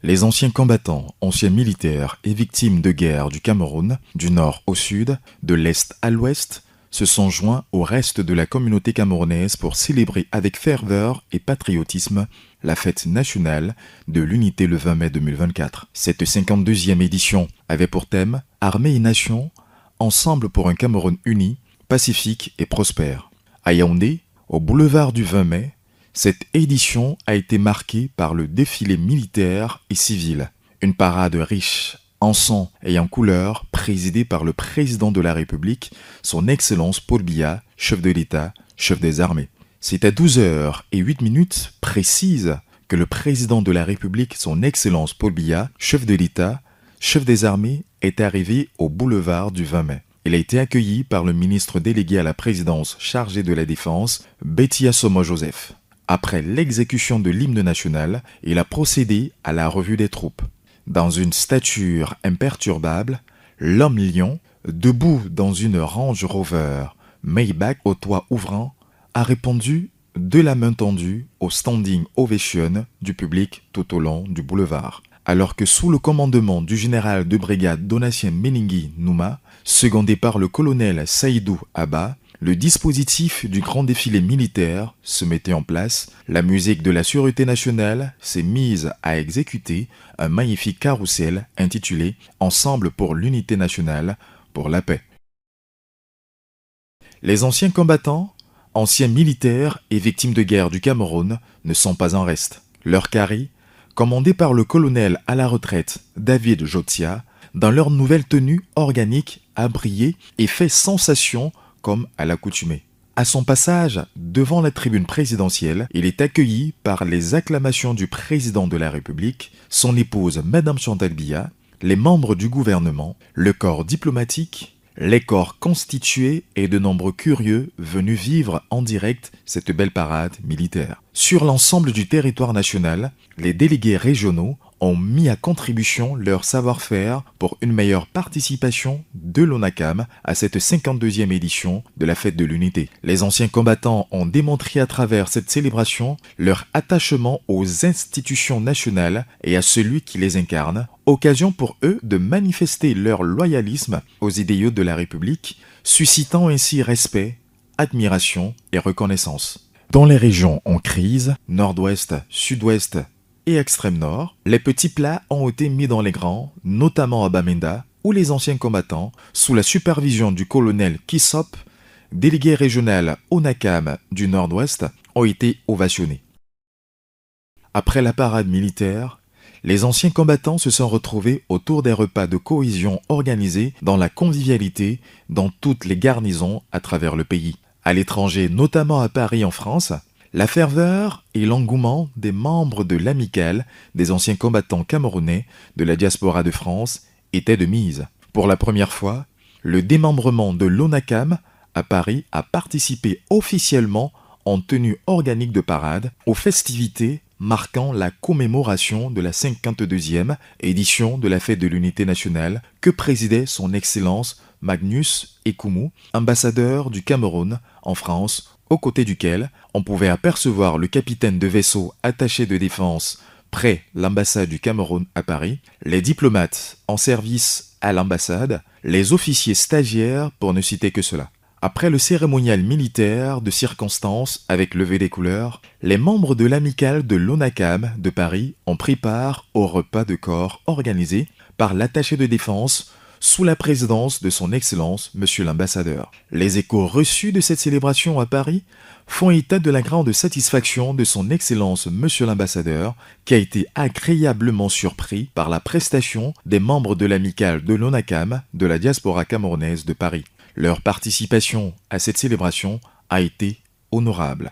Les anciens combattants, anciens militaires et victimes de guerre du Cameroun, du nord au sud, de l'est à l'ouest, se sont joints au reste de la communauté camerounaise pour célébrer avec ferveur et patriotisme la fête nationale de l'unité le 20 mai 2024. Cette 52e édition avait pour thème « Armée et Nation, ensemble pour un Cameroun uni, pacifique et prospère ». À Yaoundé, au boulevard du 20 mai, cette édition a été marquée par le défilé militaire et civil, une parade riche en sang et en couleurs présidée par le président de la République, son Excellence Paul Biya, chef de l'État, chef des armées. C'est à 12h08 précises que le président de la République, son Excellence Paul Biya, chef de l'État, chef des armées, est arrivé au boulevard du 20 mai. Il a été accueilli par le ministre délégué à la présidence chargé de la Défense, Betty Assomo-Joseph. Après l'exécution de l'hymne national, il a procédé à la revue des troupes. Dans une stature imperturbable, l'homme-lion, debout dans une Range Rover Maybach au toit ouvrant, a répondu de la main tendue au standing ovation du public tout au long du boulevard. Alors que sous le commandement du général de brigade Donatien Meningui Nouma, secondé par le colonel Saïdou Abba, le dispositif du grand défilé militaire se mettait en place, la musique de la Sûreté nationale s'est mise à exécuter un magnifique carrousel intitulé « Ensemble pour l'unité nationale, pour la paix ». Les anciens combattants, anciens militaires et victimes de guerre du Cameroun ne sont pas en reste. Leur carré, commandé par le colonel à la retraite David Jotia, dans leur nouvelle tenue organique, a brillé et fait sensation comme à l'accoutumée. À son passage devant la tribune présidentielle, il est accueilli par les acclamations du président de la République, son épouse Madame Chantal Biya, les membres du gouvernement, le corps diplomatique, les corps constitués et de nombreux curieux venus vivre en direct cette belle parade militaire. Sur l'ensemble du territoire national, les délégués régionaux ont mis à contribution leur savoir-faire pour une meilleure participation de l'ONACAM à cette 52e édition de la Fête de l'Unité. Les anciens combattants ont démontré à travers cette célébration leur attachement aux institutions nationales et à celui qui les incarne, occasion pour eux de manifester leur loyalisme aux idéaux de la République, suscitant ainsi respect, admiration et reconnaissance. Dans les régions en crise, nord-ouest, sud-ouest et extrême nord, les petits plats ont été mis dans les grands, notamment à Bamenda, où les anciens combattants, sous la supervision du colonel Kissop, délégué régional ONACAM du nord-ouest, ont été ovationnés. Après la parade militaire, les anciens combattants se sont retrouvés autour des repas de cohésion organisés dans la convivialité dans toutes les garnisons à travers le pays. À l'étranger, notamment à Paris en France, la ferveur et l'engouement des membres de l'amicale des anciens combattants camerounais de la diaspora de France étaient de mise. Pour la première fois, le démembrement de l'ONACAM à Paris a participé officiellement en tenue organique de parade aux festivités marquant la commémoration de la 52e édition de la Fête de l'Unité nationale que présidait son Excellence Magnus Ekumu, ambassadeur du Cameroun en France, aux côtés duquel on pouvait apercevoir le capitaine de vaisseau attaché de défense près l'ambassade du Cameroun à Paris, les diplomates en service à l'ambassade, les officiers stagiaires pour ne citer que cela. Après le cérémonial militaire de circonstance avec levée des couleurs, les membres de l'amicale de l'ONACAM de Paris ont pris part au repas de corps organisé par l'attaché de défense sous la présidence de son Excellence, Monsieur l'Ambassadeur. Les échos reçus de cette célébration à Paris font état de la grande satisfaction de son Excellence, Monsieur l'Ambassadeur, qui a été agréablement surpris par la prestation des membres de l'amicale de l'ONACAM de la diaspora camerounaise de Paris. Leur participation à cette célébration a été honorable.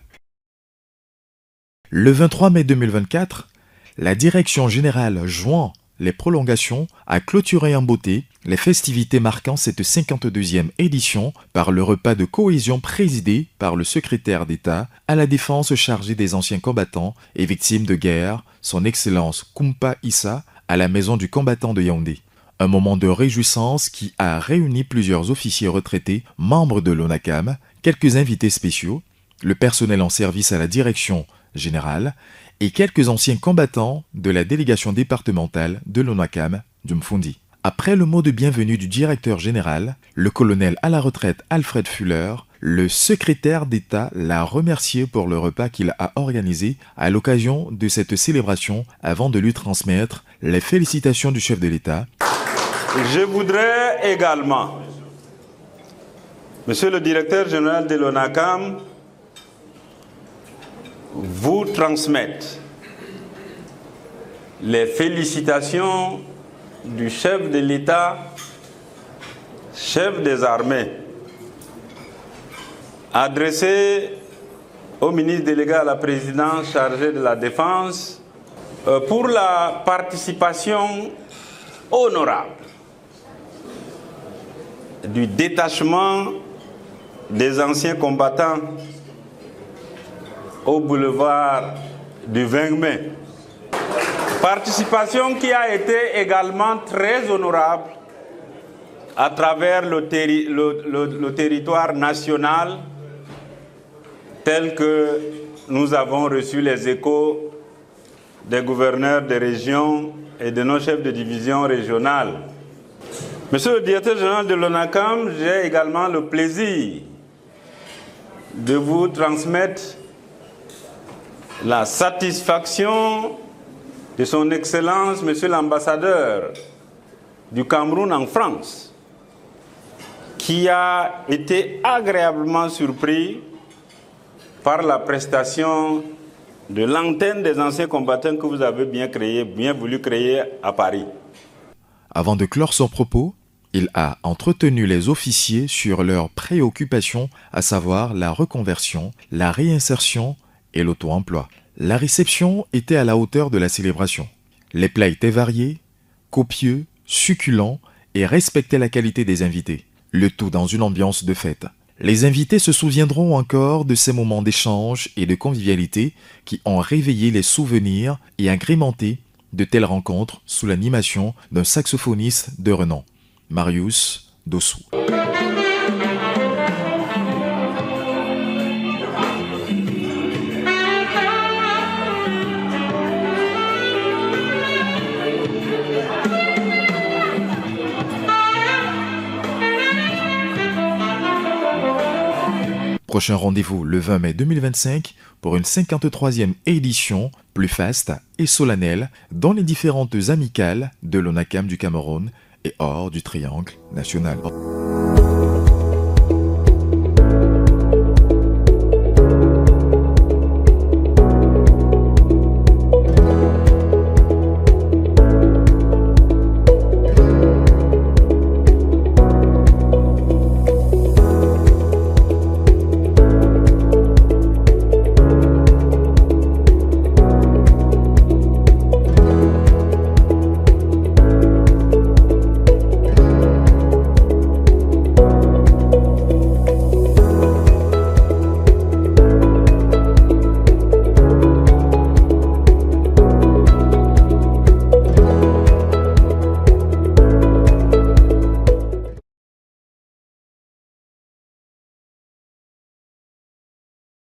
Le 23 mai 2024, la Direction générale joint les prolongations a clôturé en beauté les festivités marquant cette 52e édition par le repas de cohésion présidé par le secrétaire d'État à la défense chargé des anciens combattants et victimes de guerre, son Excellence Koumpa Issa, à la maison du combattant de Yaoundé. Un moment de réjouissance qui a réuni plusieurs officiers retraités, membres de l'ONACAM, quelques invités spéciaux, le personnel en service à la direction générale et quelques anciens combattants de la délégation départementale de l'ONACAM du Mfundi. Après le mot de bienvenue du directeur général, le colonel à la retraite Alfred Fuller, le secrétaire d'État l'a remercié pour le repas qu'il a organisé à l'occasion de cette célébration avant de lui transmettre les félicitations du chef de l'État. Je voudrais également, Monsieur le directeur général de l'ONACAM, vous transmettre les félicitations du chef de l'État, chef des armées, adressé au ministre délégué à la présidence chargé de la Défense pour la participation honorable du détachement des anciens combattants au boulevard du 20 mai. Participation qui a été également très honorable à travers le territoire national tel que nous avons reçu les échos des gouverneurs des régions et de nos chefs de division régionales. Monsieur le directeur général de l'ONACAM, j'ai également le plaisir de vous transmettre la satisfaction de son Excellence, Monsieur l'ambassadeur du Cameroun en France, qui a été agréablement surpris par la prestation de l'antenne des anciens combattants que vous avez bien voulu créer à Paris. Avant de clore son propos, il a entretenu les officiers sur leurs préoccupations, à savoir la reconversion, la réinsertion et l'auto-emploi. La réception était à la hauteur de la célébration. Les plats étaient variés, copieux, succulents et respectaient la qualité des invités. Le tout dans une ambiance de fête. Les invités se souviendront encore de ces moments d'échange et de convivialité qui ont réveillé les souvenirs et agrémenté de telles rencontres sous l'animation d'un saxophoniste de renom, Marius Dossou. Prochain rendez-vous le 20 mai 2025 pour une 53e édition plus faste et solennelle dans les différentes amicales de l'ONACAM du Cameroun et hors du triangle national.